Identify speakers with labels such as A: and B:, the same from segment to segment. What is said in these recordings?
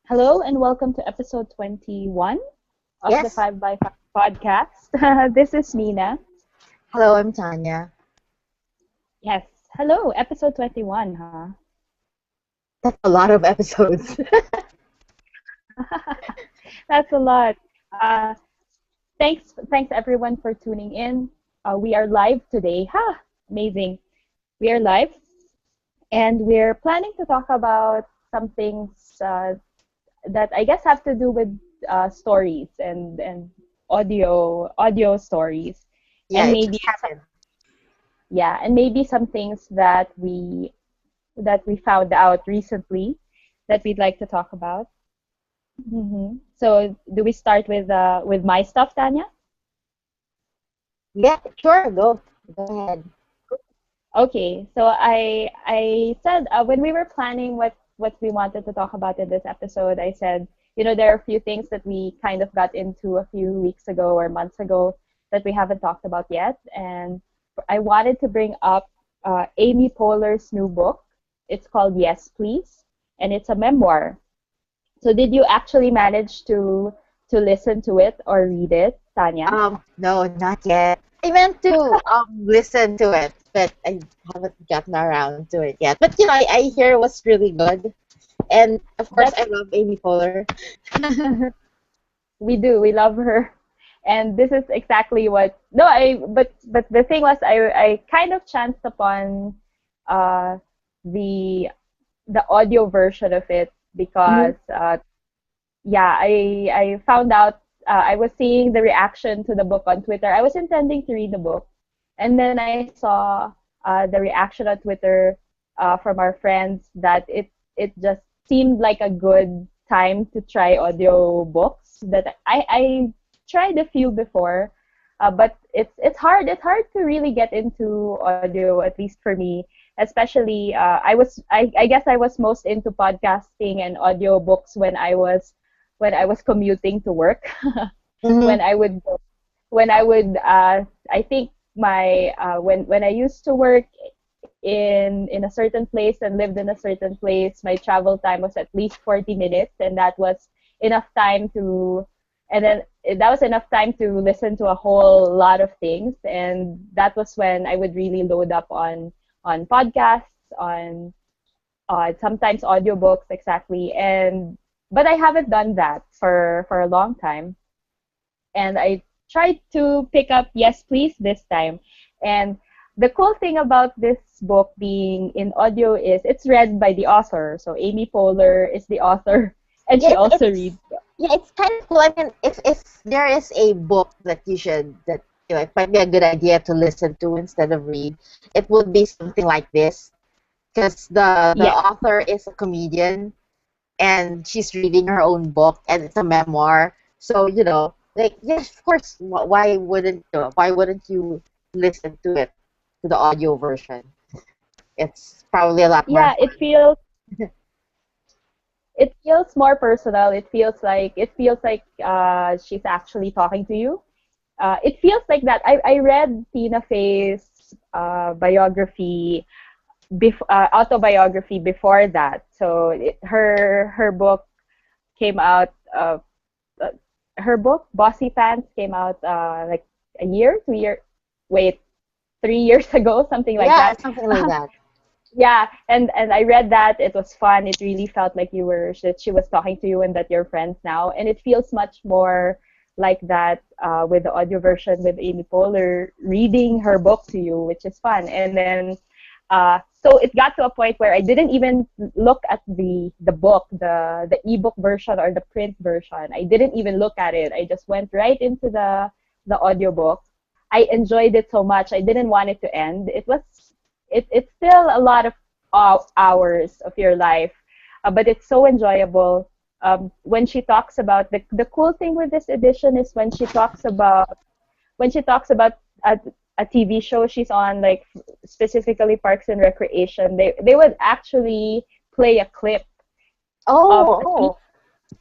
A: Hello and welcome to episode 21 of the
B: Yes.
A: 5 by 5 podcast. This is Mina.
B: Hello, I'm Tanya.
A: Yes, hello, episode 21, huh?
B: That's a lot of episodes.
A: That's a lot. Uh, thanks everyone for tuning in. We are live today. Ha! Amazing. We are live and we're planning to talk about some things that I guess have to do with stories and audio stories,
B: Yeah,
A: and
B: it
A: maybe
B: just happened.
A: some things that we found out recently that we'd like to talk about. So, do we start with my stuff, Tanya?
B: Yeah, sure, go. Go ahead.
A: Okay, so I said when we were planning what we wanted to talk about in this episode, I said, there are a few things that we kind of got into a few weeks ago or months ago that we haven't talked about yet, and I wanted to bring up Amy Poehler's new book. It's called Yes, Please, and it's a memoir. So did you actually manage to listen to it or read it, Tanya?
B: No, not yet. I meant to listen to it, but I haven't gotten around to it yet. But I hear it was really good. And of course
A: That's
B: I love Amy Poehler.
A: We do. We love her. And this is exactly what no I but the thing was I kind of chanced upon uh the audio version of it
B: Hmm.
A: because yeah, I found out I was seeing the reaction to the book on Twitter. I was intending to read the book, and then I saw the reaction on Twitter from our friends that it just seemed like a good time to try audio books. That I tried a few before, but it's hard to really get into audio, at least for me. Especially I guess I was most into podcasting and audio books when I was commuting to work.
B: Hmm.
A: when I would when I would I think my when I used to work in a certain place and lived in a certain place, my travel time was at least 40 minutes, and that was enough time to and then that was enough time to listen to a whole lot of things, and that was when I would really load up on podcasts, on sometimes audiobooks, exactly. And but I haven't done that for a long time, and I tried to pick up Yes Please this time. And the cool thing about this book being in audio is it's read by the author. So Amy Poehler is the author, and
B: Yeah,
A: she
B: it's
A: also
B: it's
A: reads.
B: yeah, it's kind of cool. I mean, if there is a book that it might be a good idea to listen to instead of read, it would be something like this. Because the
A: Yes,
B: author is a comedian and she's reading her own book and it's a memoir. So like yes, of course. Why wouldn't you listen to it, to the audio version? It's probably a lot more
A: yeah,
B: fun.
A: it feels more personal. It feels like she's actually talking to you. It feels like that. I read Tina Fey's autobiography before that. So her book came out. Uh, her book Bossy Pants came out like a year, 2 year, wait, 3 years ago, something like
B: Yeah,
A: that.
B: something like that.
A: Yeah, and I read that. It was fun. It really felt like that she was talking to you and that you're friends now. And it feels much more like that with the audio version with Amy Poehler reading her book to you, which is fun. And then so it got to a point where I didn't even look at the book, the ebook version or the print version. I didn't even look at it. I just went right into the audiobook. I enjoyed it so much. I didn't want it to end. It's still a lot of hours of your life, but it's so enjoyable. When she talks about the cool thing with this edition is when she talks about a TV show she's on, like specifically Parks and Recreation. They would actually play a clip of a scene.
B: Oh,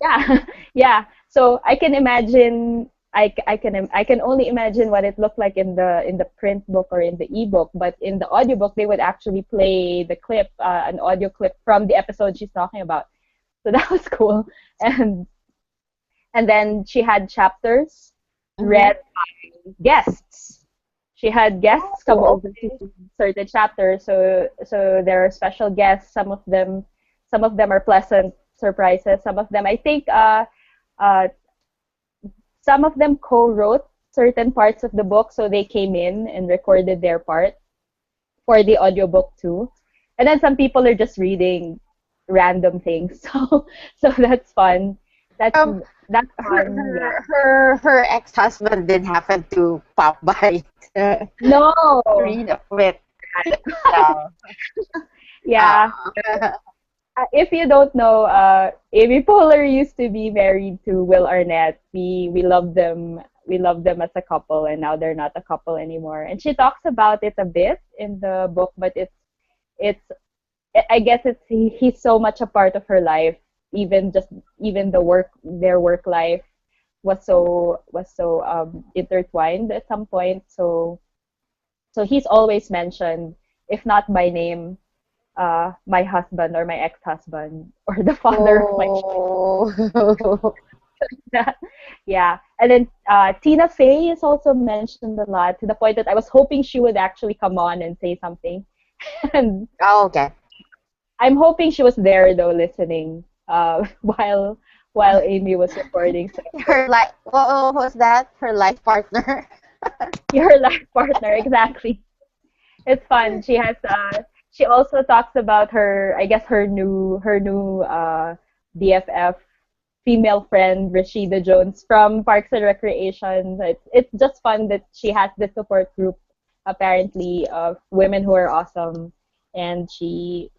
A: Yeah, yeah. So I can imagine. I can only imagine what it looked like in the print book or in the ebook, but in the audiobook they would actually play the clip, an audio clip from the episode she's talking about. So that was cool. And and then she had chapters
B: Mm-hmm.
A: read by guests. She had guests come
B: Oh,
A: over to
B: okay.
A: certain chapters, so there are special guests. Some of them are pleasant surprises. Some of them, I think, uh, some of them co-wrote certain parts of the book, so they came in and recorded their part for the audiobook too. And then some people are just reading random things. So that's fun. That's
B: Um,
A: that's
B: her
A: fun. Yeah.
B: her her her ex-husband didn't happen to pop by to
A: No.
B: read a bit. No.
A: Yeah.
B: Oh.
A: If you don't know, Amy Poehler used to be married to Will Arnett. We love them. We love them as a couple, and now they're not a couple anymore. And she talks about it a bit in the book, but it's I guess he's so much a part of her life. Even the work their work life was so intertwined at some point. So he's always mentioned, if not by name, my husband or my ex-husband or the father of my
B: Oh.
A: child. Yeah. And then Tina Fey is also mentioned a lot, to the point that I was hoping she would actually come on and say something. And
B: Oh, okay.
A: I'm hoping she was there though, listening while Amy was recording. So
B: Her life, what was that? Her life partner.
A: your life partner, exactly. It's fun. She also talks about her, I guess, her new BFF female friend Rashida Jones from Parks and Recreation. It's just fun that she has this support group, apparently, of women who are awesome, and she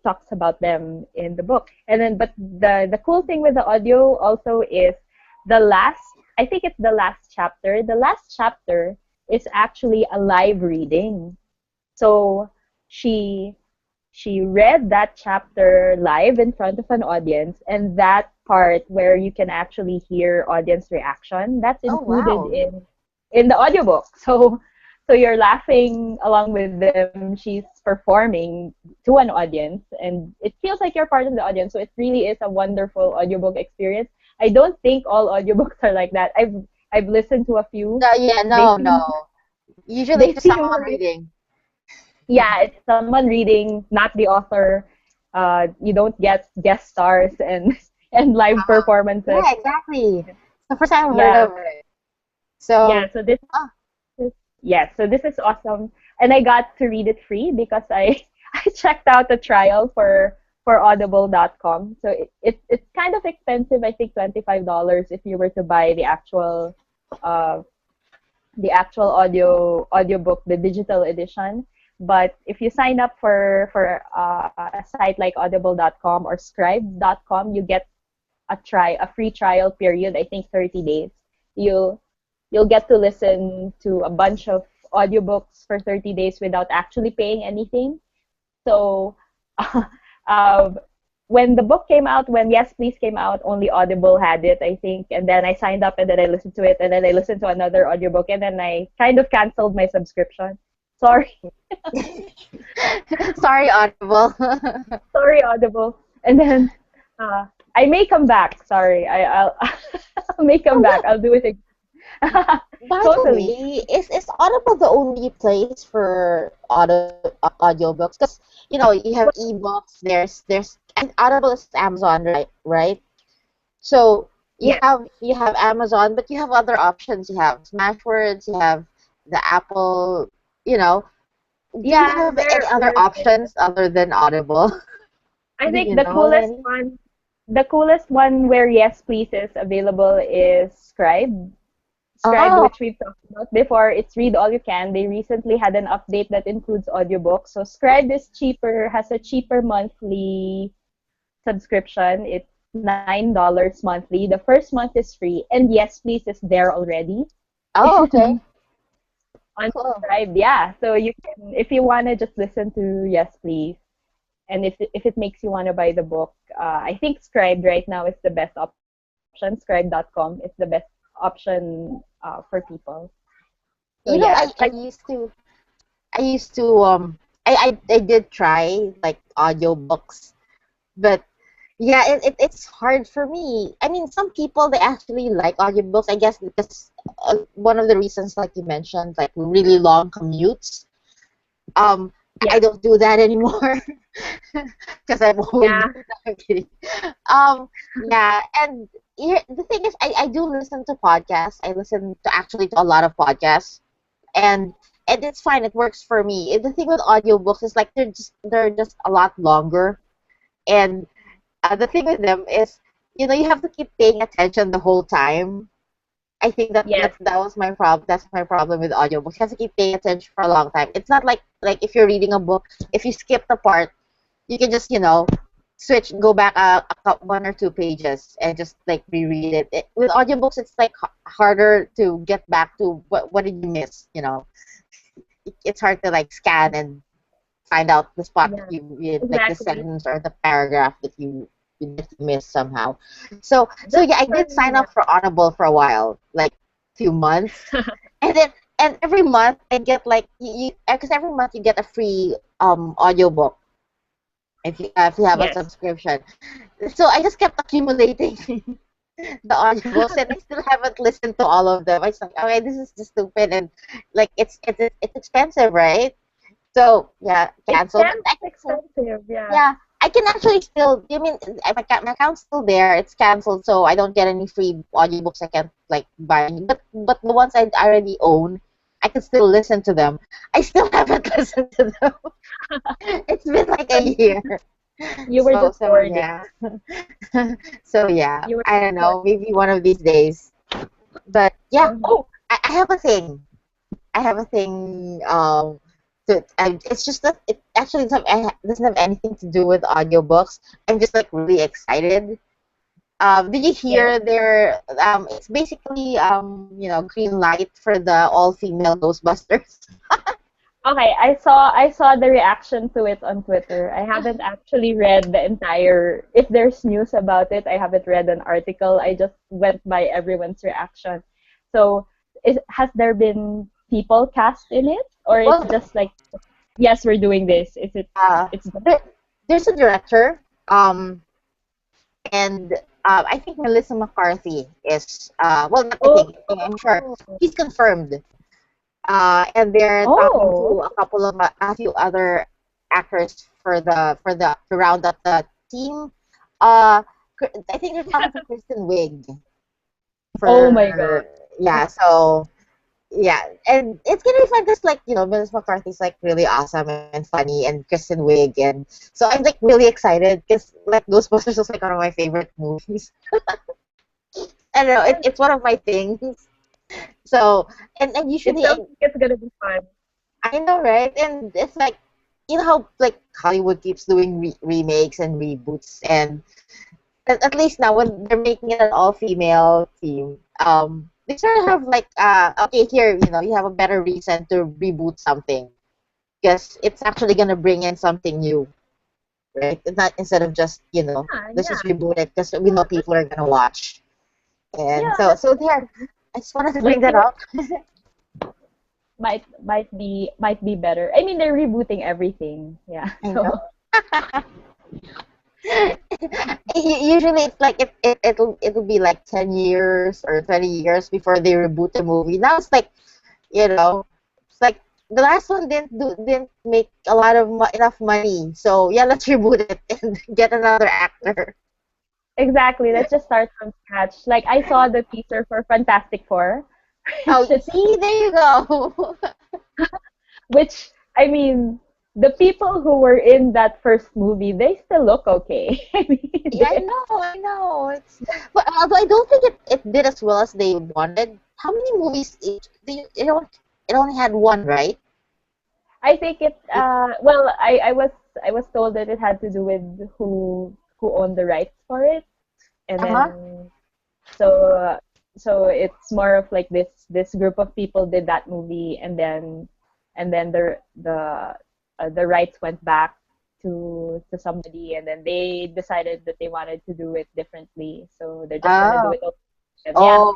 A: talks about them in the book. And then, but the cool thing with the audio also is the last. I think it's the last chapter. The last chapter is actually a live reading. So she she read that chapter live in front of an audience, and that part where you can actually hear audience reaction, that's
B: Oh,
A: included
B: wow.
A: in the audiobook. So you're laughing along with them. She's performing to an audience, and it feels like you're part of the audience. So it really is a wonderful audiobook experience. I don't think all audiobooks are like that. I've listened to a few.
B: No, yeah,
A: They
B: no,
A: seem
B: no. Usually
A: they
B: it's
A: seem
B: someone
A: like,
B: reading.
A: yeah, it's someone reading, not the author. You don't get guest stars and and live performances.
B: Yeah, exactly. It's the first time I've heard
A: Yeah,
B: of it.
A: yeah.
B: So,
A: So this
B: oh,
A: is yeah. So this is awesome, and I got to read it free because I I checked out the trial for Audible.com. So it's kind of expensive. I think $25 if you were to buy uh the actual audiobook, the digital edition. But if you sign up for a site like audible.com or scribe.com, you get a free trial period, I think 30 days. You'll you'll get to listen to a bunch of audiobooks for 30 days without actually paying anything. So um, when the book came out, when Yes Please came out, only Audible had it, I think. And then I signed up and then I listened to it and then I listened to another audiobook and then I kind of canceled my subscription. Sorry,
B: sorry, Audible.
A: sorry, Audible. And then uh, I may come back. Sorry, I'll I may come
B: Oh,
A: back.
B: yeah.
A: I'll do it again.
B: By the
A: Totally.
B: way, is Audible the only place for audiobooks? Because you have ebooks. There's and Audible is Amazon, right? So
A: Yes.
B: you have Amazon, but you have other options. You have Smashwords. You have the Apple. You know, do you
A: Yeah,
B: have any other options other than Audible?
A: I
B: Do
A: think
B: you know any?
A: the coolest one where Yes Please is available is Scribe. Scribe,
B: Oh,
A: which we've talked about before. It's read all you can. They recently had an update that includes audiobooks. So Scribe is cheaper, has a cheaper monthly subscription. It's $9 monthly. The first month is free, and Yes Please is there already.
B: oh, okay,
A: On
B: cool.
A: Scribe, yeah. So you can, if you wanna just listen to Yes Please, and if it makes you wanna buy the book, I think Scribe right now is the best option. option. Scribe.com is the best option for people. So
B: You know,
A: yeah, check.
B: I used to I did try like audiobooks, but yeah, it's hard for me. I mean, some people they actually like audiobooks, I guess because one of the reasons, like you mentioned, like really long commutes. Um, I
A: Yeah,
B: don't do that anymore because I'm old.
A: yeah,
B: I'm kidding. Um, yeah, and here, the thing is, I do listen to podcasts. I listen to actually to a lot of podcasts, and and it's fine. It works for me. The thing with audiobooks is like they're just a lot longer, and the thing with them is, you have to keep paying attention the whole time. I think that
A: yes,
B: that was my problem. That's my problem with audiobooks. You have to keep paying attention for a long time. It's not like if you're reading a book, if you skip the part, you can just switch, go back one or two pages and just like reread it. With audiobooks, it's like harder to get back to what did you miss. It's hard to like scan and find out the spot that
A: yeah,
B: you like the
A: exactly.
B: sentence or the paragraph that you missed somehow. So
A: That's
B: yeah, I
A: for
B: did sign
A: me.
B: up for Audible for a while, like few months, and every month I get like because every month you get a free audiobook if you have a
A: Yes.
B: subscription. So I just kept accumulating the audiobooks, and I still haven't listened to all of them. I was like, okay, this is just stupid, and like it's expensive, right? So yeah,
A: It
B: cancel. But
A: can be expensive. Yeah.
B: yeah, I can actually still. I mean, my account's still there. It's canceled, so I don't get any free audiobooks. I can't like buy any. But the ones I already own, I can still listen to them. I still haven't listened to them. It's been like a year.
A: You were
B: So
A: just
B: so
A: hoarding.
B: yeah. So yeah,
A: You were
B: I
A: just
B: don't know.
A: hoarding.
B: Maybe one of these days. But yeah.
A: Mhm.
B: Oh, I have a thing. I have a thing. It's just that it actually doesn't have anything to do with audiobooks. I'm just like really excited. Did you
A: Yes.
B: hear their? It's basically green light for the all-female Ghostbusters.
A: Okay, I saw the reaction to it on Twitter. I haven't actually read the entire. If there's news about it, I haven't read an article. I just went by everyone's reaction. So, has there been people cast in it, or it's
B: Well,
A: just like, yes, we're doing this? Is it?
B: uh,
A: It's just,
B: there's a director. And I think Melissa McCarthy is well, not I
A: oh,
B: think I'm sure she's confirmed. And they're talking
A: oh,
B: to a few other actors for the to round up the team. Uh, I think they're talking to Kristen Wiig
A: oh my God.
B: for yeah. So yeah, and it's gonna be fun because like Melissa McCarthy's like really awesome and funny, and Kristen Wiig, and so I'm like really excited because like Ghostbusters is like one of my favorite movies. I don't know,
A: And
B: it's one of my things. So and
A: it
B: usually
A: sounds like it's gonna be fun.
B: I know, right? And it's like, how like Hollywood keeps doing remakes and reboots, and at least now when they're making it an all-female team, they sort of have like, okay, here, you have a better reason to reboot something because it's actually gonna bring in something new, right? It's not instead of just,
A: Yeah,
B: let's just
A: yeah,
B: reboot it because we know people are gonna watch, and
A: yeah.
B: so
A: That's
B: there. I just wanted to bring
A: like
B: that
A: you
B: up.
A: might be better. I mean, they're rebooting everything. Yeah.
B: I
A: So
B: know. Usually it's like it'll be like 10 years or 20 years before they reboot the movie. Now it's like, it's like the last one didn't make a lot of enough money. So yeah, let's reboot it and get another actor.
A: exactly. Let's just start from scratch. Like I saw the teaser for Fantastic Four,
B: Oh,
A: which is
B: see, there you go.
A: which I mean, the people who were in that first movie, they still look okay. I mean,
B: Yeah, I know. But although I don't think it did as well as they wanted. How many movies it only had one, right?
A: I think it. Well, I was told that it had to do with who owned the rights for it, and
B: Uh-huh.
A: then so so it's more of like this group of people did that movie, and then the rights went back to somebody, and then they decided that they wanted to do it differently, so they're just gonna do
B: Oh,
A: it all. Yeah,
B: oh,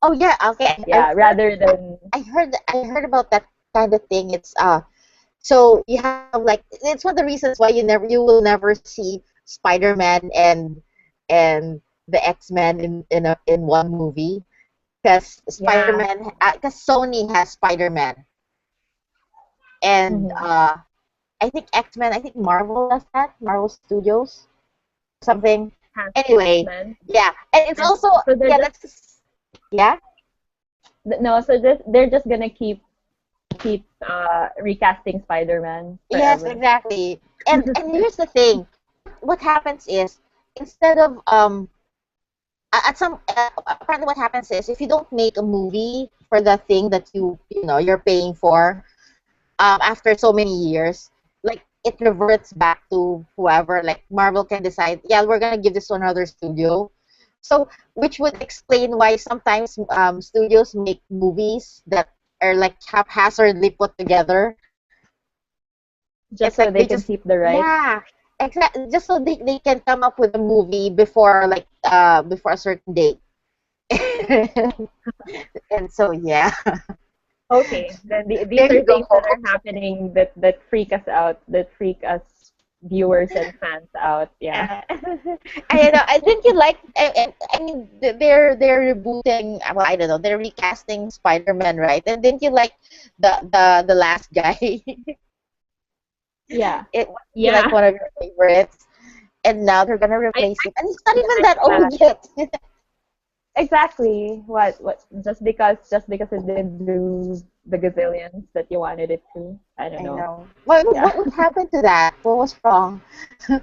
B: oh yeah. Okay, I've
A: yeah,
B: heard,
A: rather than
B: I heard about that kind of thing. It's so you have like it's one of the reasons why you will never see Spider-Man and the X-Men in one movie because
A: yeah.
B: Spider-Man because Sony has Spider-Man and
A: Hmm.
B: I think X-Men, I think Marvel does that, Marvel Studios something.
A: Has
B: Anyway,
A: X-Men,
B: yeah, and it's
A: and
B: also
A: so they're
B: yeah
A: just
B: that's yeah.
A: no, so they're just gonna keep recasting Spider-Man
B: Yes,
A: forever.
B: exactly. And here's the thing. What happens is instead of at some apparently what happens is if you don't make a movie for the thing that you know you're paying for after so many years, like it reverts back to whoever. Like Marvel can decide, yeah, we're gonna give this to another studio. So, which would explain why sometimes studios make movies that are like haphazardly put together. It's
A: Just so
B: like
A: they
B: they
A: can
B: just
A: keep the rights.
B: yeah, exactly. Just so they can come up with a movie before like before a certain date. And so yeah,
A: Okay, then these
B: there
A: are
B: you go.
A: things that are happening that freak us out, that freak us viewers and fans out. Yeah.
B: Uh, I don't know. I think you like. I mean, they're rebooting. Well, I don't know. They're recasting Spider-Man, right? And didn't you like the last guy?
A: Yeah.
B: It was he like
A: Yeah.
B: one of your favorites, and now they're gonna
A: I
B: replace him, and he's not
A: yeah,
B: even
A: I'm
B: that
A: glad.
B: old yet.
A: Exactly. What just because it didn't do the gazillions that you wanted it to. I don't
B: I
A: know.
B: know.
A: Yeah.
B: What happened to that? What was wrong?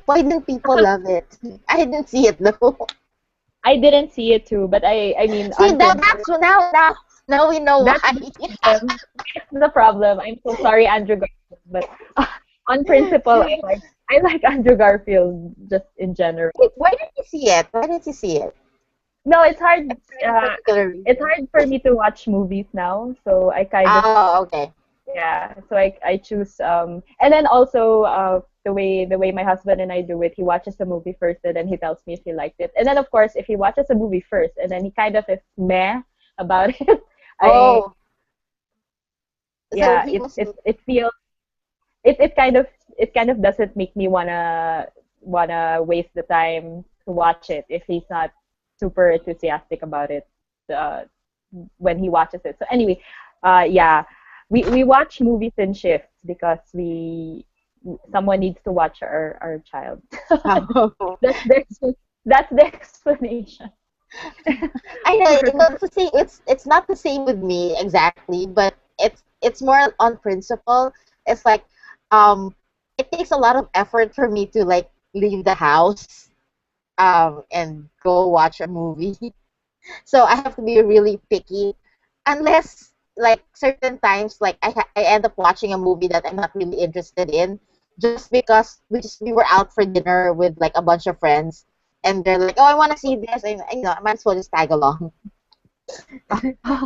B: Why didn't people love it? I didn't see it though.
A: I didn't see it too, but I mean
B: See,
A: on principle,
B: now we know
A: that's
B: why.
A: the problem. That's the problem. I'm so sorry, Andrew Garfield, but on principle, I like Andrew Garfield just in general.
B: Wait, why didn't you see it? Why didn't you see it?
A: No,
B: Is there any
A: uh,
B: particular
A: it's
B: reason?
A: hard for me to watch movies now, so I kind of
B: Oh, okay.
A: yeah, so I choose and then also the way my husband and I do it, he watches the movie first and then he tells me if he liked it. And then of course if he watches a movie first and then he kind of is meh about it, I
B: Oh, so
A: yeah,
B: he
A: it
B: was.
A: it it feels it kind of doesn't make me wanna waste the time to watch it if he's not super enthusiastic about it uh, when he watches it. So anyway, yeah, we watch movies in shifts because we someone needs to watch our child.
B: Oh.
A: that's the that's the explanation.
B: I know well, it's the same. It's not the same with me exactly, but it's more on principle. It's like it takes a lot of effort for me to like leave the house and go watch a movie. So I have to be really picky, unless like certain times like I end up watching a movie that I'm not really interested in, just because we were out for dinner with like a bunch of friends, and they're like, oh, I want to see this, and you know I might as well just tag along.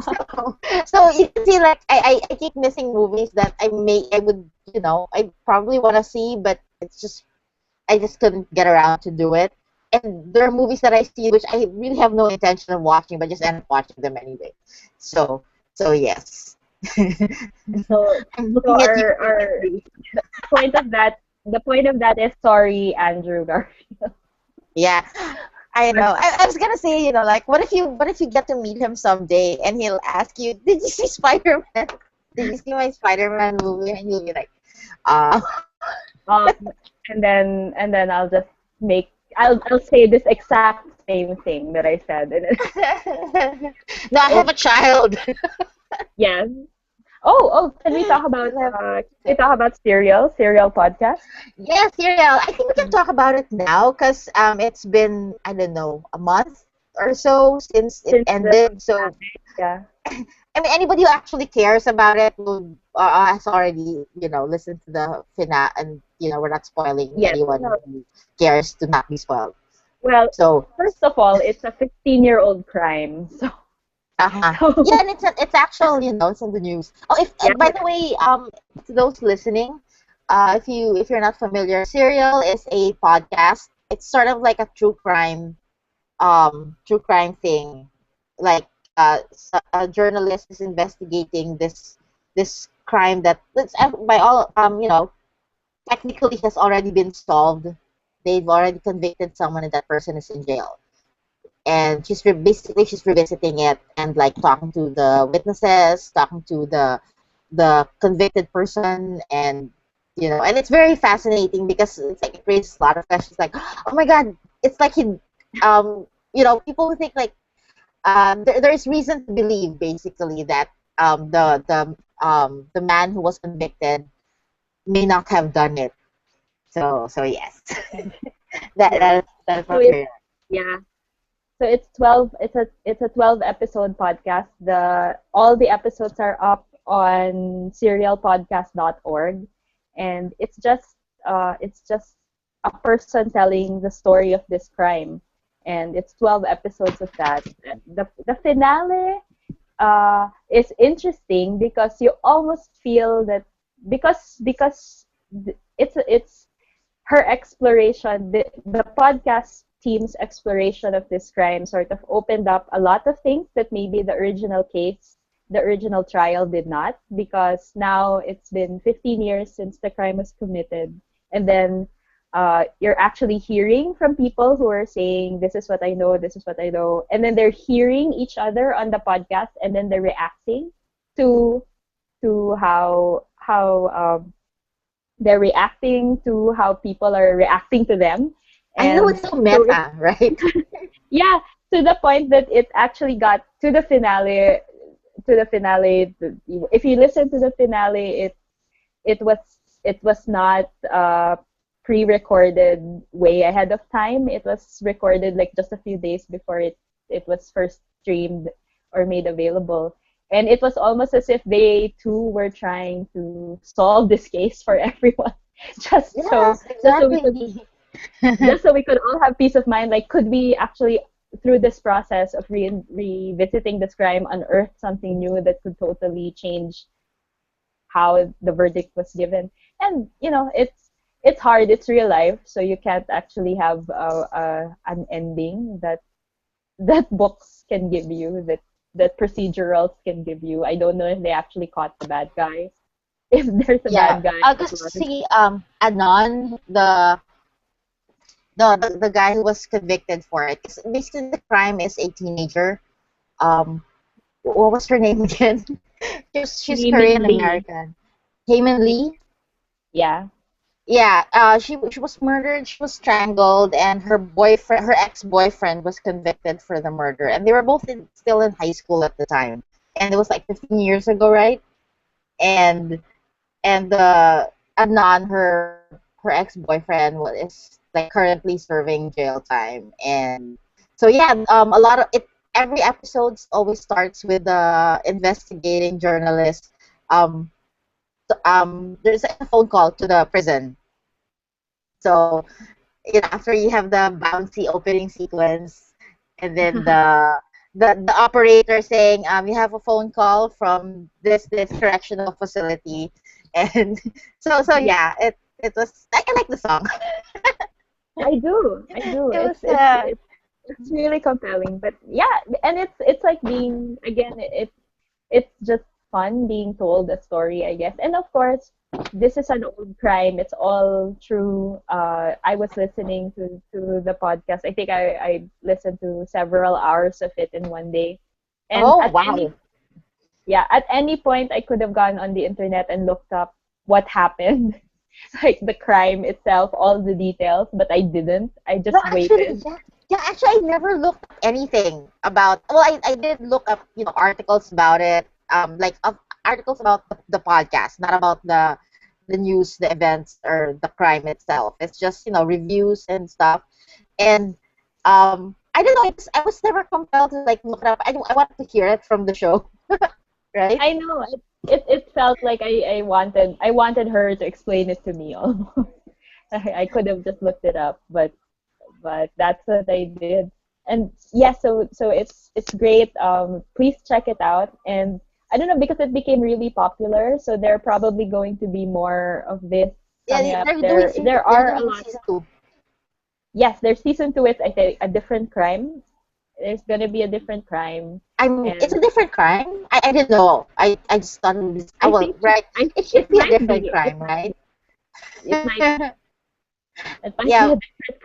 B: So, so you can see like I keep missing movies that I would you know I probably want to see, but it's just I just couldn't get around to do it. And there are movies that I see which I really have no intention of watching, but just end up watching them anyway. So so yes.
A: so
B: I'm
A: so
B: looking at you
A: our
B: differently.
A: point of that the point of that is sorry, Andrew Garfield.
B: Yeah. I know. I was gonna say, you know, like what if you get to meet him someday and he'll ask you, did you see Spider Man? Did you see my Spider Man movie? And you'll be like, uh
A: Um, and then I'll say this exact same thing that I said. And
B: no, I have a child.
A: yes. Oh, can we talk about Serial podcast?
B: Yeah, Serial. I think we can talk about it now because it's been I don't know a month or so since it
A: Since the
B: ended. So
A: yeah.
B: I mean, anybody who actually cares about it will has already you know listened to the finale, and you know we're not spoiling
A: Yes.
B: anyone
A: No,
B: who cares to not be spoiled.
A: well,
B: So
A: first of all, it's a 15-year-old crime. So
B: uh-huh. Yeah,
A: so
B: and it's actual you know it's in the news. Oh, if
A: yeah,
B: by the way to those listening. if you're not familiar, Serial is a podcast. It's sort of like a true crime thing. Like a journalist is investigating this crime that that's by all technically has already been solved. They've already convicted someone, and that person is in jail. And basically she's revisiting it and like talking to the witnesses, talking to the convicted person, and and it's very fascinating because it's like it raises a lot of questions. Like, oh my God, it's like people think like there's reason to believe basically that the man who was convicted may not have done it. So yes,
A: Yeah.
B: that's
A: So
B: what
A: it's
B: we're.
A: yeah. So it's 12 it's a 12 episode podcast. The all the episodes are up on serialpodcast.org, and it's just a person telling the story of this crime, and it's 12 episodes of that. The finale is interesting because you almost feel that it's her exploration, the podcast team's exploration of this crime sort of opened up a lot of things that maybe the original trial did not, because now it's been 15 years since the crime was committed. And then you're actually hearing from people who are saying, this is what I know, this is what I know. And then they're hearing each other on the podcast, and then they're reacting to how they're reacting to how people are reacting to them.
B: I know
A: And
B: it's so
A: so it,
B: meta, right?
A: yeah, to the point that it actually got to the finale. If you listen to the finale, it was it was not pre-recorded way ahead of time. It was recorded like just a few days before it was first streamed or made available. And it was almost as if they too were trying to solve this case for everyone, just so
B: Yes,
A: just so we could
B: exactly.
A: just so we could all have peace of mind. Like, could we actually, through this process of revisiting this crime, unearth something new that could totally change how the verdict was given? And it's hard. It's real life, so you can't actually have an ending that books can give you, that procedurals can give you. I don't know if they actually caught the bad guy. If there's a
B: Yeah,
A: bad guy
B: because
A: involved.
B: see, Anon, the guy who was convicted for it. 'Cause basically, the crime is a teenager. Um, what was her name again? She's
A: Naming
B: Korean
A: Lee.
B: American. Heyman
A: Naming,
B: Lee.
A: yeah.
B: Yeah, she was murdered. She was strangled, and her ex-boyfriend, was convicted for the murder, and they were both still in high school at the time, and it was like 15 years ago, right? And Adnan, her ex-boyfriend, is like currently serving jail time, and so yeah, a lot of it. Every episode always starts with the investigating journalist. Um, there's a phone call to the prison. So after you have the bouncy opening sequence, and then the operator saying, you have a phone call from this correctional facility, and so yeah, it was I like the song.
A: I do. I do.
B: It
A: It's
B: was
A: it's it's it's really compelling. But yeah, and it's like being again, it's just fun being told a story, I guess. And of course, this is an old crime. It's all true. I was listening to the podcast. I think I listened to several hours of it in one day. And
B: oh wow.
A: at any point I could have gone on the internet and looked up what happened, like the crime itself, all the details, but I didn't. I
B: No,
A: just
B: actually,
A: waited.
B: yeah. Actually, I never looked up anything about. Well, I did look up, articles about it. Like articles about the podcast, not about the news, the events, or the crime itself. It's just reviews and stuff. And I don't know. I was never compelled to like look it up. I wanted to hear it from the show, right?
A: I know it felt like I wanted her to explain it to me almost. I could have just looked it up, but that's what I did. And yeah, so it's great. Please check it out. And I don't know, because it became really popular, so there are probably going to be more of this
B: Yeah,
A: coming up.
B: they're doing
A: There
B: they're
A: are a
B: doing
A: lot.
B: season two.
A: Yes, there's season two. It's I think a different crime. There's gonna be a different crime,
B: It's
A: and
B: a different crime. I didn't know. I just thought it was, oh,
A: I
B: well,
A: think
B: right.
A: I
B: It should
A: it
B: be a
A: might
B: different
A: be
B: crime, right?
A: it might it might be
B: Yeah,
A: a different.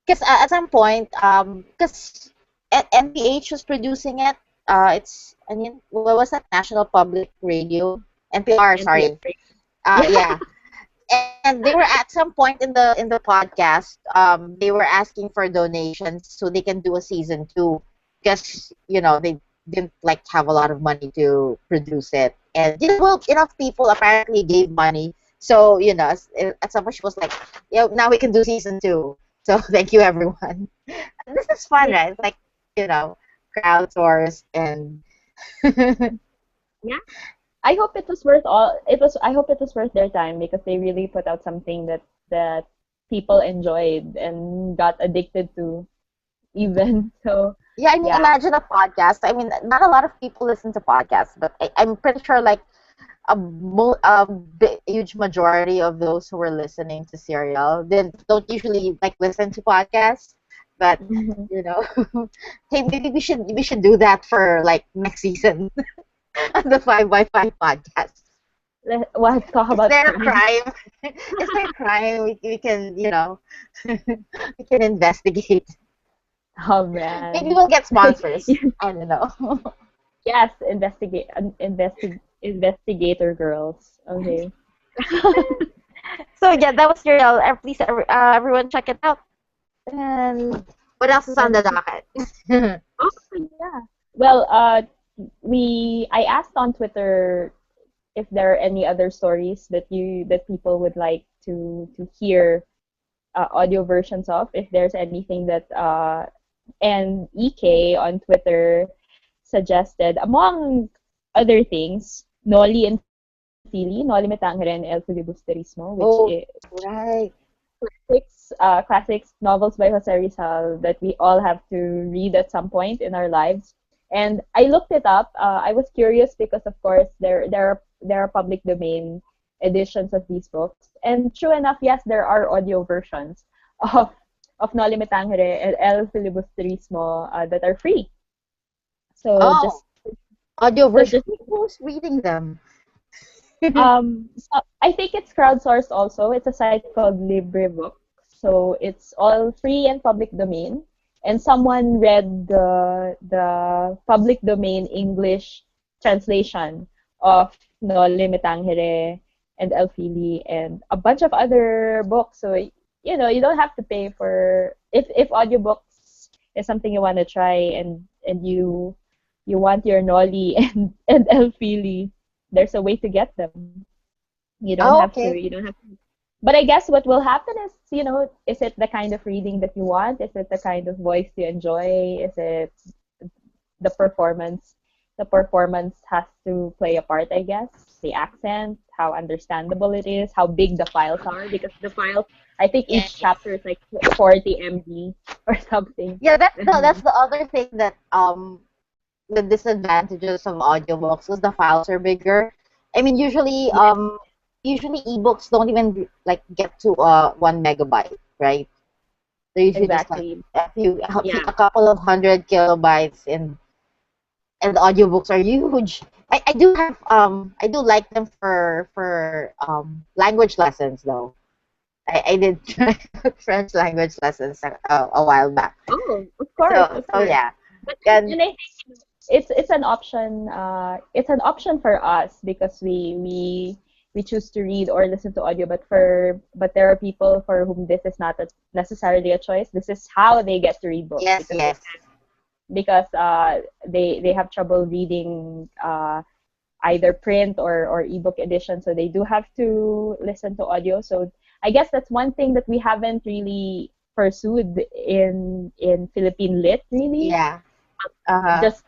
B: because at some point, because NPH was producing it. I mean, what was that? National Public Radio, NPR. Sorry.
A: NPR. Yeah.
B: Yeah. And they were at some point in the podcast, they were asking for donations so they can do a season two, because they didn't like have a lot of money to produce it, and well, enough people apparently gave money, so at some point she was like, now we can do season two. So thank you everyone. This is fun,
A: Yeah.
B: right? It's like, you know crowdsourced and
A: Yeah. I hope it was worth all. It was. I hope it was worth their time because they really put out something that people enjoyed and got addicted to. Even so,
B: yeah, I mean,
A: yeah.
B: imagine a podcast. I mean, not a lot of people listen to podcasts, but I'm pretty sure like a huge majority of those who were listening to Serial then don't usually like listen to podcasts. But
A: Mhm.
B: you know, hey, maybe we should do that for like next season on the 5x5 podcast.
A: Let's talk
B: Is
A: about
B: there a
A: crime.
B: crime? Is there a crime we can we can investigate?
A: Oh
B: Maybe
A: man.
B: we'll get sponsors. I don't know.
A: Yes, investigator girls. Okay.
B: So yeah, that was Serial. Please, everyone, check it out. And what else is on the
A: And
B: docket?
A: oh yeah. Well, I asked on Twitter if there are any other stories that people would like to hear audio versions of. If there's anything that and EK on Twitter suggested, among other things, Noli and Fili, Noli Me Tangere and El Filibusterismo, which is
B: Oh, right.
A: classics novels by Jose Rizal that we all have to read at some point in our lives. And I looked it up. I was curious because, of course, there are public domain editions of these books. And true enough, yes, there are audio versions of Noli Me Tangere and El Filibusterismo that are free. So
B: Oh, audio version.
A: just
B: Who's reading them?
A: so I think it's crowdsourced also. It's a site called LibreVox. So it's all free and public domain. And someone read the public domain English translation of Noli Me Tangere and El Fili and a bunch of other books. So you don't have to pay for if audiobooks is something you want to try and you want your Noli and El Fili, there's a way to get them. You don't
B: Oh,
A: have to.
B: okay.
A: You don't have to. But I guess what will happen is, is it the kind of reading that you want? Is it the kind of voice you enjoy? Is it the performance? The performance has to play a part, I guess. The accent, how understandable it is, how big the files are, because the files, I think each
B: Yes.
A: chapter is like 40 MB or something.
B: Yeah, that's the other thing that the disadvantages of audiobooks is the files are bigger. I mean,
A: Yes,
B: usually ebooks don't even like get to 1 megabyte, right? They're usually just like
A: exactly.
B: a
A: Yeah.
B: couple of 100 kilobytes, and the audiobooks are huge. I do like them for language lessons though. I did try French language lessons a while back.
A: Oh, of course,
B: So
A: of
B: so
A: course.
B: yeah.
A: But
B: And
A: and I think it's an option. It's an option for us because we choose to read or listen to audio. But there are people for whom this is not necessarily a choice. This is how they get to read books
B: yes, yes.
A: because they have trouble reading either print or ebook edition, so they do have to listen to audio. So I guess that's one thing that we haven't really pursued in Philippine lit really.
B: Yeah. Uh-huh.
A: Just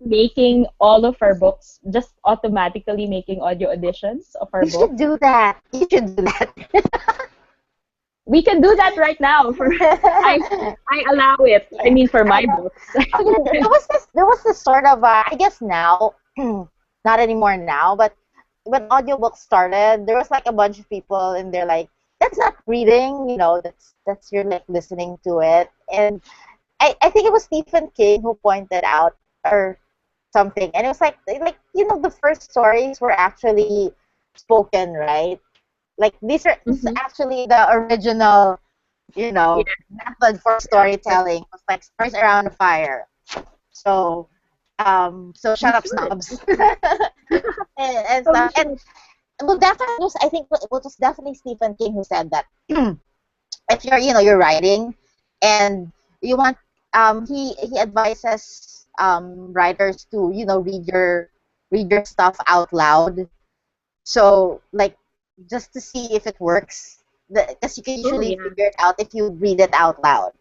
A: making all of our books, just automatically making audio editions of our
B: You should
A: books.
B: do that. You should do that.
A: We can do that right now. I I allow it. I
B: Yeah,
A: mean, for
B: I
A: my
B: know.
A: books.
B: Oh yeah, there was this sort of I guess now, not anymore now, but when audiobooks started, there was like a bunch of people, and they're like, "That's not reading, that's you're like listening to it." And I think it was Stephen King who pointed out or something, and it was like the first stories were actually spoken, right? Like this is
A: Mm-hmm.
B: actually the original,
A: Yeah.
B: method for storytelling. It was like stories around the fire. So so
A: We
B: shut up,
A: should.
B: snobs, and
A: Oh, we
B: stuff. And
A: should.
B: well, definitely, I think it was definitely Stephen King who said that if you're writing and you want, he advises writers to read your stuff out loud. So like just to see if it works, because you can
A: Oh,
B: usually
A: yeah.
B: figure it out if you read it out loud.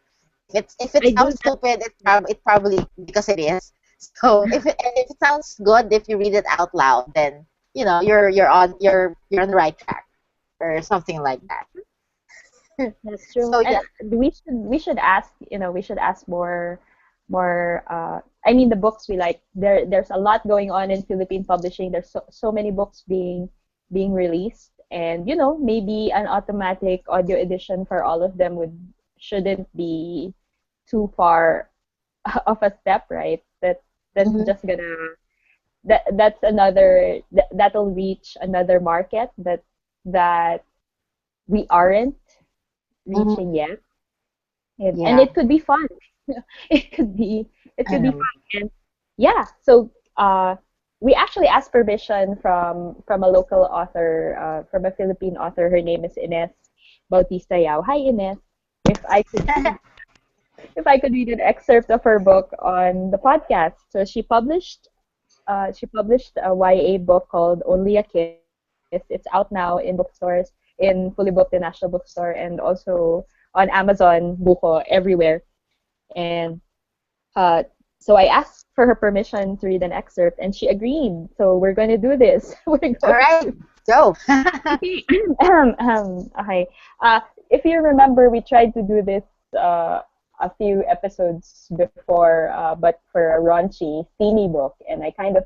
B: If it
A: I do
B: sounds
A: that.
B: stupid, it probably because it is. So if it sounds good, if you read it out loud, then you're on the right track or something like that.
A: That's true.
B: So
A: And
B: yeah.
A: we should ask, we should ask more I mean the books we like. There's a lot going on in Philippine publishing. There's so many books being released, and maybe an automatic audio edition for all of them would shouldn't be too far of a step, right? That's
B: Hmm.
A: just gonna that's another that'll reach another market that we aren't
B: Hmm.
A: reaching yet. And
B: Yeah.
A: it could be fun. It could be it
B: I
A: could be
B: know.
A: fun. And yeah, so we actually asked permission from a local author, from a Philippine author. Her name is Ines Bautista Yao. Hi Ines. If I could read if I could read an excerpt of her book on the podcast. So she published a YA book called Only a Kiss. It's out now in bookstores, in Fully Booked, the National Bookstore, and also on Amazon, Buko, everywhere. And uh, so I asked for her permission to read an excerpt, and she agreed. So we're going to do this. We're
B: All
A: going
B: right,
A: to.
B: go.
A: Okay. Okay. If you remember, we tried to do this a few episodes before, but for a raunchy, steamy book, and I kind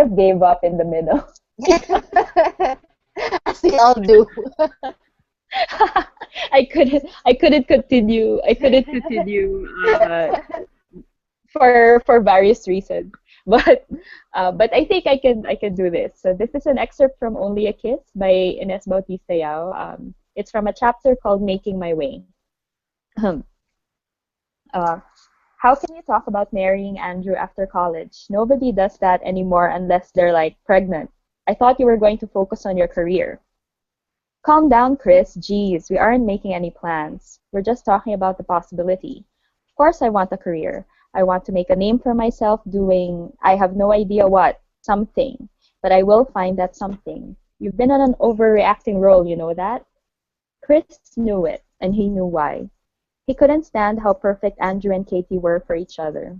A: of gave up in the middle.
B: As we all do.
A: I couldn't continue. I couldn't continue for various reasons. But I think I can do this. So this is an excerpt from Only a Kiss by Ines Bautista Yao. It's from a chapter called Making My Way. uh, how can you talk about marrying Andrew after college? Nobody does that anymore unless they're like pregnant. I thought you were going to focus on your career. Calm down, Chris. Geez, we aren't making any plans. We're just talking about the possibility. Of course, I want a career. I want to make a name for myself doing, I have no idea what, something. But I will find that something. You've been on an overreacting role, you know that? Chris knew it, and he knew why. He couldn't stand how perfect Andrew and Katie were for each other.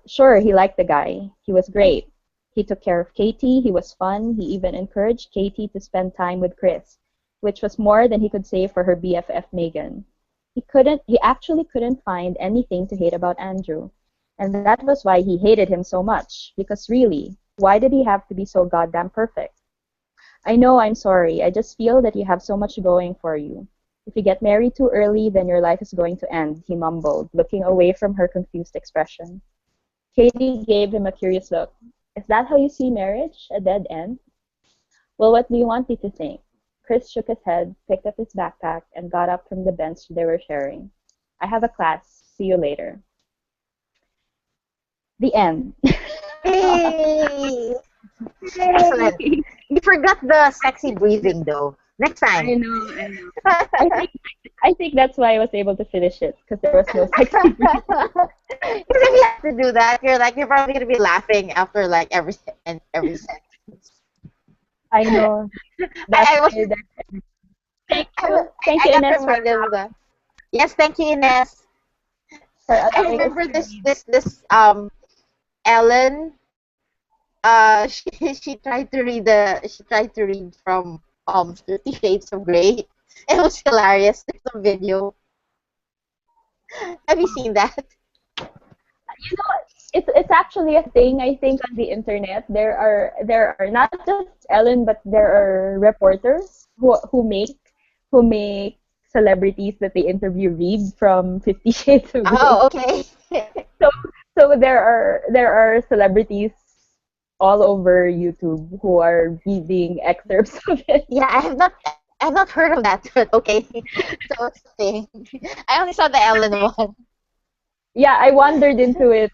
A: Sure, he liked the guy. He was great. He took care of Katie. He was fun. He even encouraged Katie to spend time with Chris, which was more than he could say for her BFF Megan. He actually couldn't find anything to hate about Andrew. And that was why he hated him so much. Because really, why did he have to be so goddamn perfect? I know I'm sorry. I just feel that you have so much going for you. If you get married too early, then your life is going to end, he mumbled, looking away from her confused expression. Katie gave him a curious look. Is that how you see marriage? A dead end? Well, what do you want me to think? Chris shook his head, picked up his backpack, and got up from the bench they were sharing. I have a class. See you later. The end.
B: Hey, excellent.
A: Yay!
B: You forgot the sexy breathing though. Next time.
A: I know, I know. I think I think that's why I was able to finish it because there was no sexy breathing.
B: Because if you have to do that, you're probably gonna be laughing after like every sentence.
A: I know. That's
B: I was
A: it. Thank
B: I,
A: you. Thank
B: I
A: you,
B: got
A: Ines, for
B: reminded of that. Yes, thank you, Ines. I
A: allowing us
B: remember
A: to
B: this
A: read.
B: this this Ellen. She tried to read from 50 Shades of Grey. It was hilarious. There's a video. Have you seen that?
A: You know what? it's actually a thing, I think, on the internet. There are not just Ellen, but there are reporters who make celebrities that they interview read from 50 Shades of Grey.
B: Oh, okay.
A: So there are celebrities all over YouTube who are reading excerpts of it.
B: Yeah, I've not heard of that, but okay. So it's a thing. I only saw the Ellen one.
A: Yeah, I wandered into it,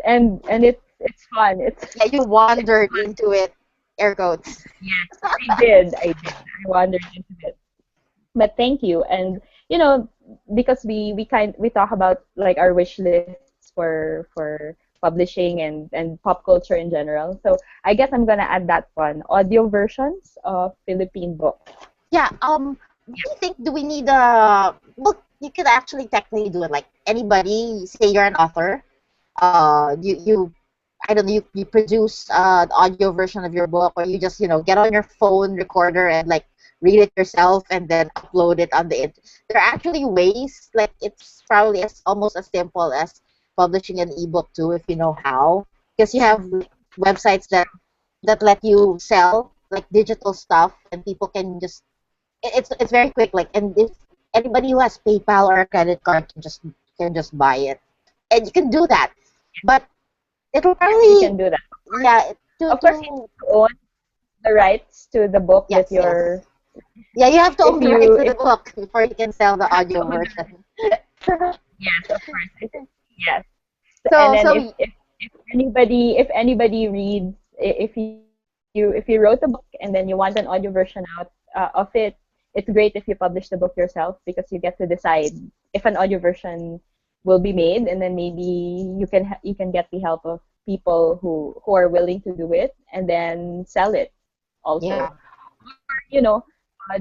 A: and it's fun.
B: Yeah, you
A: It's
B: wandered
A: fun.
B: into it, air quotes.
A: Yes, I did. I wandered into it. But thank you. And because we talk about like our wish lists for publishing and pop culture in general. So I guess I'm gonna add that one. Audio versions of Philippine books.
B: Yeah, what do you think? Do we need well, you could actually technically do it like anybody, say you're an author, you I don't know, you produce an audio version of your book, or you just, get on your phone recorder and like read it yourself and then upload it on the there are actually ways, like it's probably as almost as simple as publishing an ebook too, if you know how, because you have like, websites that let you sell like digital stuff, and people can just it's very quick, like, and if anybody who has PayPal or a credit card can just buy it, and you can do that, but it'll
A: Yes, you
B: probably,
A: can do that.
B: yeah, to
A: Of course, you
B: to
A: need to own the rights to the book that
B: yes, yes,
A: you're
B: yeah, you have to
A: if
B: own the rights
A: you
B: to
A: if
B: the book before you can sell the
A: you have to
B: audio
A: own the
B: version.
A: yes, of course. Yes. And
B: so
A: then
B: so
A: if anybody reads if you wrote a book and then you want an audio version out of it, it's great if you publish the book yourself because you get to decide if an audio version will be made, and then maybe you can get the help of people who are willing to do it and then sell it
B: yeah,
A: also.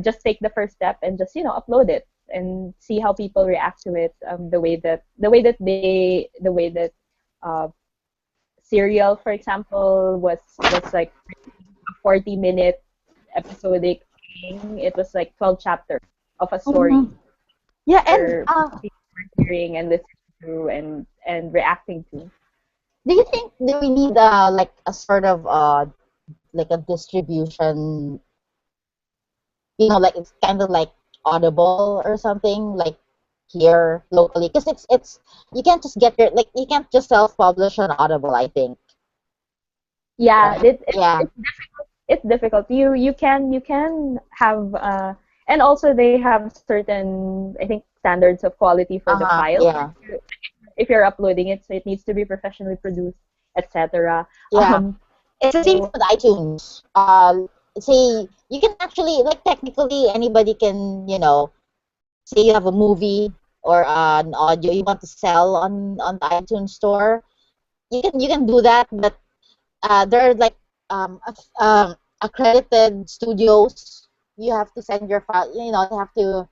A: Just take the first step and just upload it and see how people react to it. The way that Serial, for example, was like a 40-minute episodic thing. It was like 12 chapters of a story
B: mhm. Yeah, and
A: where people were hearing and listening to and reacting to.
B: do you think that we need like a sort of like a distribution, like it's kind of like Audible or something, like here locally, because it's you can't just get your, like, you can't just self-publish on Audible, I think,
A: Yeah,
B: right? Yeah,
A: it's difficult. You can have and also they have certain, I think, standards of quality for the
B: uh-huh,
A: files
B: yeah,
A: if you're uploading it, so it needs to be professionally produced, etc.
B: yeah. It's the same thing
A: So
B: with iTunes. Say you can actually, like, technically anybody can, say you have a movie or an audio you want to sell on the iTunes store. You can do that, but there are like accredited studios. You have to send your file. You have to.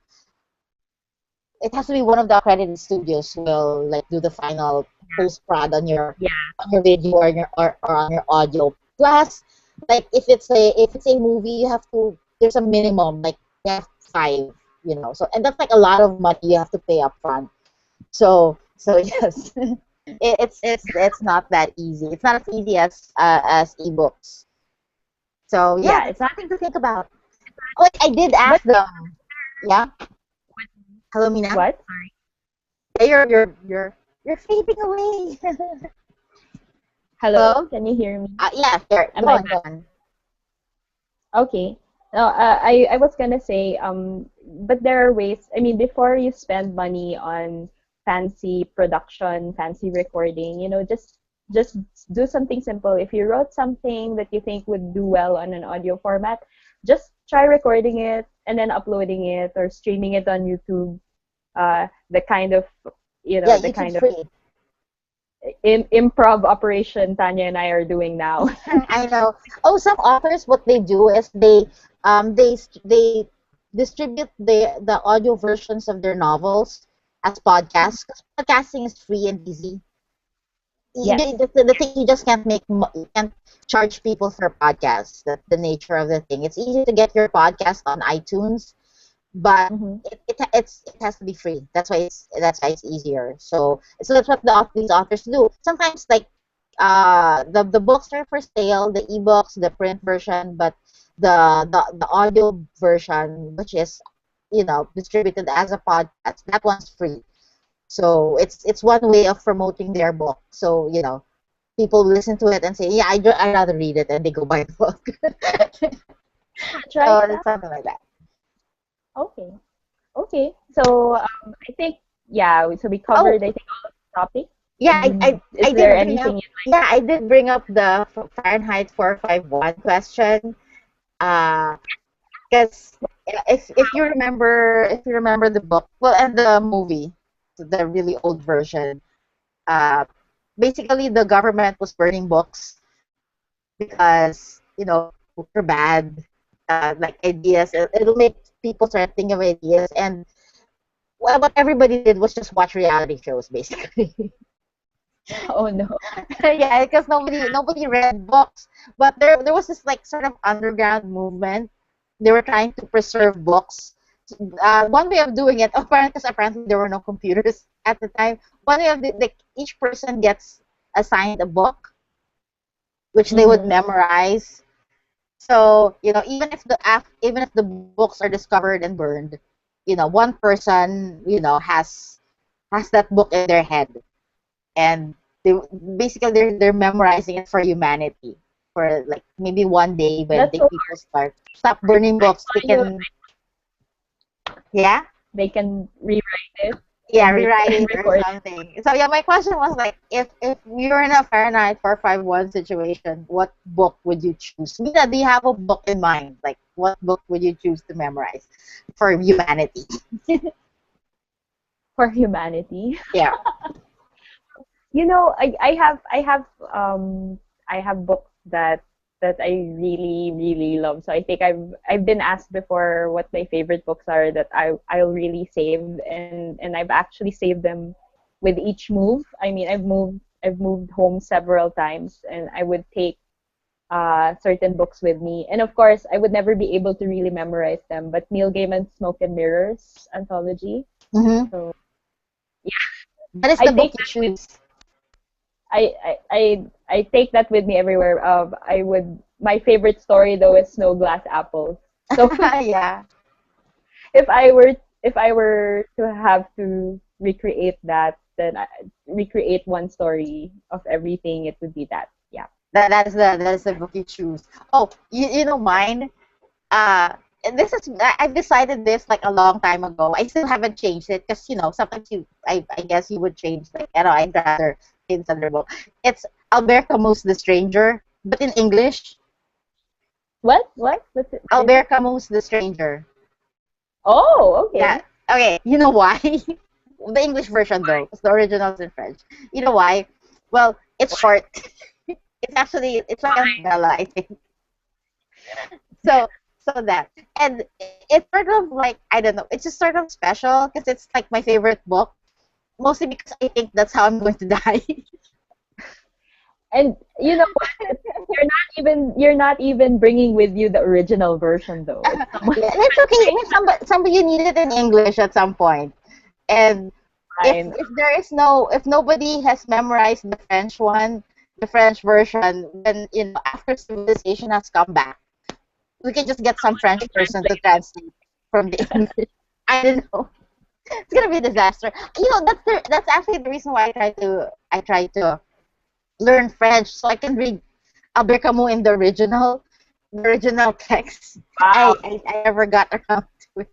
B: It has to be one of the accredited studios who will like do the final post prod
A: yeah,
B: on your video or on your audio. Plus, like if it's a movie, you have to. There's a minimum, like you have five. So, and that's like a lot of money you have to pay up front. So yes, it's not that easy. It's not as easy as ebooks. So yeah,
A: yeah,
B: that's
A: it's not.
B: something to think about. Oh, wait, I did
A: But
B: ask them. Yeah, hello, Mina.
A: what? Sorry.
B: Yeah, you're fading away.
A: Hello,
B: Hello.
A: can you hear me?
B: Yeah, here.
A: Am
B: Go
A: I
B: on, go
A: back?
B: on.
A: Okay. No, I was gonna say, but there are ways. I mean, before you spend money on fancy production, fancy recording, just do something simple. If you wrote something that you think would do well on an audio format, just try recording it and then uploading it or streaming it on YouTube. The kind of,
B: Yeah,
A: the
B: YouTube's
A: kind of
B: free.
A: improv operation Tanya and I are doing now.
B: I know. Oh, some authors, what they do is they distribute the audio versions of their novels as podcasts. 'Cause podcasting is free and easy.
A: Yes.
B: The thing, you just can't you can't charge people for podcasts. That's the nature of the thing. It's easy to get your podcast on iTunes, but
A: Mm-hmm.
B: it has to be free. That's why it's easier. So that's what these authors do. Sometimes like the books are for sale, the ebooks, the print version, but the audio version, which is distributed as a podcast, that one's free. So it's one way of promoting their book. So people listen to it and say, yeah, I rather read it, and they go buy the book.
A: Try
B: So it's
A: that.
B: something like that.
A: Okay. Okay. So I think yeah. So we
B: Oh,
A: covered I think all of the topics.
B: yeah,
A: Is
B: I
A: there
B: did bring
A: anything
B: up
A: you'd
B: yeah, I did bring up the Fahrenheit 451 question. Uh, because if you remember the book, well, and the movie, the really old version, uh, basically the government was burning books because books are bad, like ideas. It'll make people start thinking of ideas, and well, what everybody did was just watch reality shows, basically.
A: like? Oh no.
B: Yeah, because nobody read books, but there was this like sort of underground movement. They were trying to preserve books. One way of doing it, apparently there were no computers at the time. One way of like each person gets assigned a book which they would
A: Mm-hmm.
B: memorize. So even if the books are discovered and burned, one person has that book in their head, and they basically they're memorizing it for humanity, for like maybe one day when
A: That's so
B: people stop burning books, they
A: you
B: can, yeah,
A: they can rewrite it
B: yeah,
A: and
B: rewrite
A: and
B: it or
A: record
B: something. So yeah, my question was like, if you're in a Fahrenheit 451 situation, what book would you choose? Mina, do you have a book in mind? Like, what book would you choose to memorize for humanity?
A: for humanity.
B: Yeah.
A: You know, I have books that I really really love. So I think I've been asked before what my favorite books are that I'll really save, and I've actually saved them with each move. I mean, I've moved home several times, and I would take certain books with me. And of course, I would never be able to really memorize them. But Neil Gaiman's Smoke and Mirrors anthology.
B: Mm-hmm.
A: So
B: That is
A: I
B: the book
A: take
B: you choose.
A: I take that with me everywhere. I would my favorite story though is Snow Glass Apples. So
B: Yeah.
A: if I were to have to recreate that, then recreate one story of everything, it would be that. Yeah.
B: That is the book you choose. Oh, you know mine. And I've decided this like a long time ago. I still haven't changed it because sometimes I guess you would change, like, I'd rather change another book. It's Albert Camus' The Stranger, but in English.
A: What? What is
B: Albert
A: it?
B: Camus' The Stranger.
A: Oh,
B: Yeah.
A: okay.
B: Okay. You know why? The English version though, because the original is in French. You know why? Well, it's short. It's like a novella, I think. So that, and it's sort of like, I don't know. It's just sort of special because it's like my favorite book, mostly because I think that's how I'm going to die.
A: And you know what? You're not even bringing with you the original version though. It's someone
B: Yeah, it's okay. When somebody you need it in English at some point, and
A: fine.
B: if nobody has memorized the French one, the French version, then after civilization has come back, we can just get some French person to
A: Translate.
B: translate from the English. I don't know. It's gonna be a disaster. That's actually the reason why I try to learn French so I can read Albert Camus in the original text.
A: Wow.
B: I never got around to it.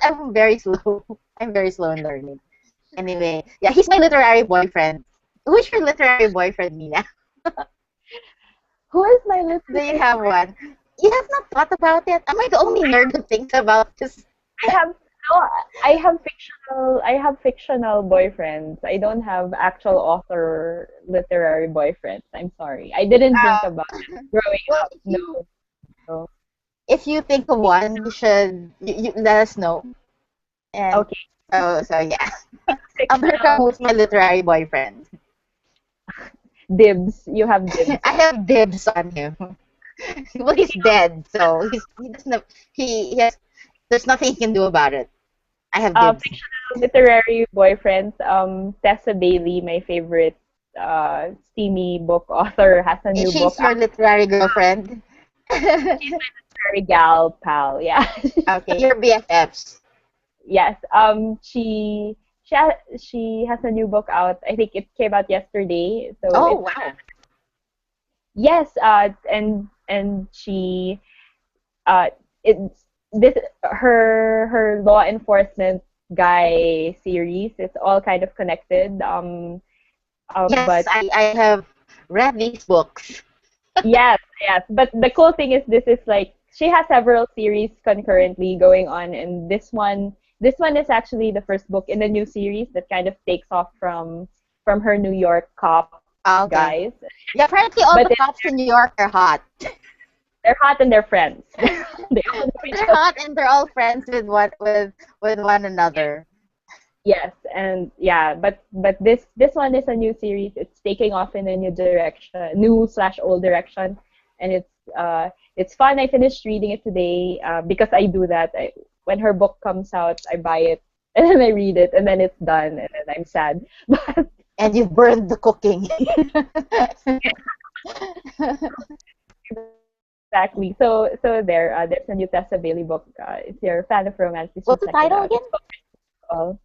B: I'm very slow. I'm very slow in learning. Anyway, yeah, he's my literary boyfriend. Who's your literary boyfriend, Mina?
A: Who is my
B: Do you
A: literary
B: have one? You have not thought about it? Am I the only nerd who thinks about this?
A: I have no, I have fictional boyfriends. I don't have actual author literary boyfriends. I'm sorry. I didn't think
B: Uh,
A: about it growing
B: well,
A: up. No. No.
B: if you think of one, you let us know. And
A: Okay.
B: so yeah, America
A: Fictional
B: was my literary boyfriend.
A: dibs. You have dibs
B: I
A: on.
B: have dibs on him. Well, he's dead, so he doesn't have, he has. There's nothing you can do about it. I have dibs.
A: Fictional literary boyfriends. Tessa Bailey, my favorite steamy book author, has a new book
B: She's your
A: out.
B: literary girlfriend.
A: She's my literary gal pal. Yeah.
B: Okay, your BFFs.
A: Yes. She has a new book out. I think it came out yesterday. So
B: Oh,
A: it's
B: wow.
A: yes. And she uh it's this her law enforcement guy series. It's all kind of connected.
B: Yes,
A: But
B: I have read these books.
A: yes, yes. But the cool thing is this is like she has several series concurrently going on, and this one is actually the first book in the new series that kind of takes off from her New York cop
B: Ah, okay.
A: guys.
B: Yeah, apparently all
A: But
B: the cops in New York are hot.
A: they're hot and they're friends. They all know each
B: They're
A: other.
B: hot and they're all friends with one another.
A: Yes, and yeah, but this one is a new series. It's taking off in a new direction, new slash old direction, and it's fun. I finished reading it today because I do that. When her book comes out, I buy it and then I read it and then it's done and then I'm sad. But
B: And you've burned the cooking.
A: exactly. So there's a new Tessa Bailey book. If you're a fan of romance, you
B: What's
A: should
B: the
A: check it
B: title
A: out.
B: again?
A: It's called All.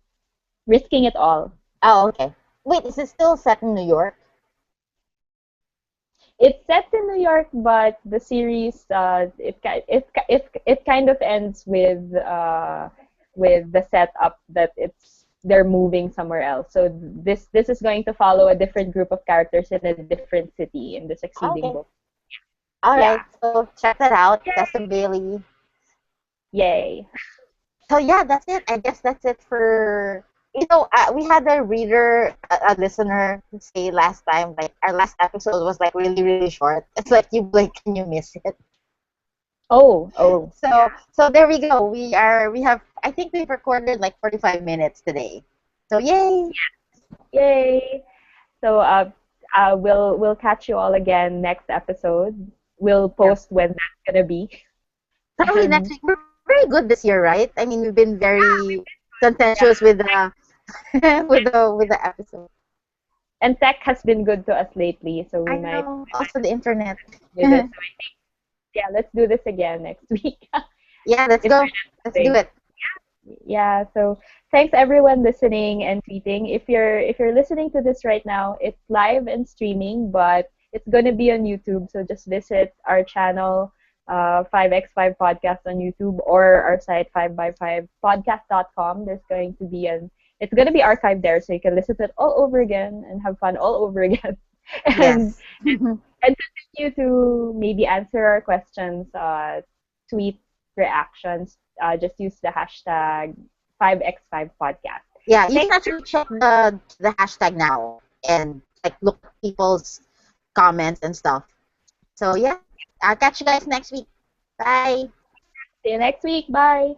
A: Risking It All.
B: Oh, okay. Wait, is it still set in New York?
A: It's set in New York, but the series it kind of ends with the setup that they're moving somewhere else. So this is going to follow a different group of characters in a different city in the succeeding
B: Okay.
A: book.
B: All right.
A: Yeah.
B: So check that out. Tessa Bailey.
A: Yay.
B: So yeah, that's it. I guess that's it for we had a reader, a listener say last time, like our last episode was like really, really short. It's like you blink and you miss it.
A: Oh.
B: So there we go. We have I think we've recorded like 45 minutes today. So yay!
A: Yay. So we'll catch you all again next episode. We'll
B: Yeah.
A: post when that's gonna be.
B: Probably next
A: And
B: week. We're very good this year, right? I mean, we've been very contentious with the with the episode.
A: and tech has been good to us lately, so
B: I
A: we might
B: know. Also the internet.
A: do this. So yeah, let's do this again next week.
B: Yeah, let's
A: It's
B: go. Let's do it.
A: yeah, so thanks everyone listening and tweeting. If you're listening to this right now, it's live and streaming, but it's gonna be on YouTube. So just visit our channel, 5x5 Podcast on YouTube or our site 5by5podcast.com. There's going to be an it's gonna be archived there, so you can listen to it all over again and have fun all over again. and
B: Yes.
A: and continue to maybe answer our questions, tweet reactions. Just use the hashtag 5x5 podcast.
B: Yeah, you can
A: Thanks.
B: actually check the hashtag now and like look at people's comments and stuff. So yeah, I'll catch you guys next week. Bye.
A: See you next week. Bye.